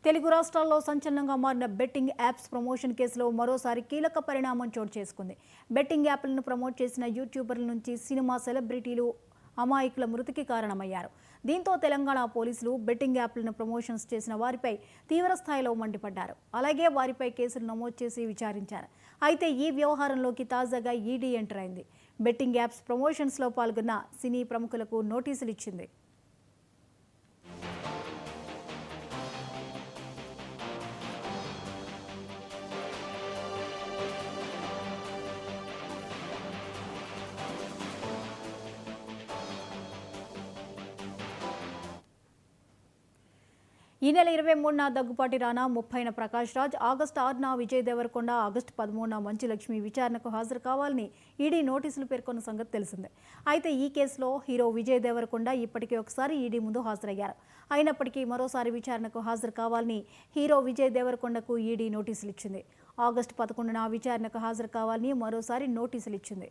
తెలుగు రాష్ట్రాల్లో సంచలనంగా మారిన బెట్టింగ్ యాప్స్ ప్రమోషన్ కేసులో మరోసారి కీలక పరిణామం చోటు చేసుకుంది. బెట్టింగ్ యాప్లను ప్రమోట్ చేసిన యూట్యూబర్ల నుంచి సినిమా సెలబ్రిటీలు అమాయకుల మృతికి కారణమయ్యారు. దీంతో తెలంగాణ పోలీసులు బెట్టింగ్ యాప్లను ప్రమోషన్స్ చేసిన వారిపై తీవ్ర స్థాయిలో మండిపడ్డారు. అలాగే వారిపై కేసులు నమోదు చేసి విచారించారు. అయితే ఈ వ్యవహారంలోకి తాజాగా ఈడీ ఎంటర్ అయింది. బెట్టింగ్ యాప్స్ ప్రమోషన్స్లో పాల్గొన్న సినీ ప్రముఖులకు నోటీసులు ఇచ్చింది. ఈ నెల 23న దగ్గుపాటి రానా, 30న ప్రకాష్ రాజ్, ఆగస్టు 6న విజయ్ దేవరకొండ, ఆగస్టు 13న మంచు లక్ష్మి విచారణకు హాజరు కావాలని ఈడీ నోటీసులు పేర్కొన్న సంగతి తెలిసిందే. అయితే ఈ కేసులో హీరో విజయ్ దేవరకొండ ఇప్పటికే ఒకసారి ఈడీ ముందు హాజరయ్యారు. అయినప్పటికీ మరోసారి విచారణకు హాజరు కావాలని హీరో విజయ్ దేవరకొండకు ఈడీ నోటీసులు ఇచ్చింది. ఆగస్టు 11న విచారణకు హాజరు కావాలని మరోసారి నోటీసులు ఇచ్చింది.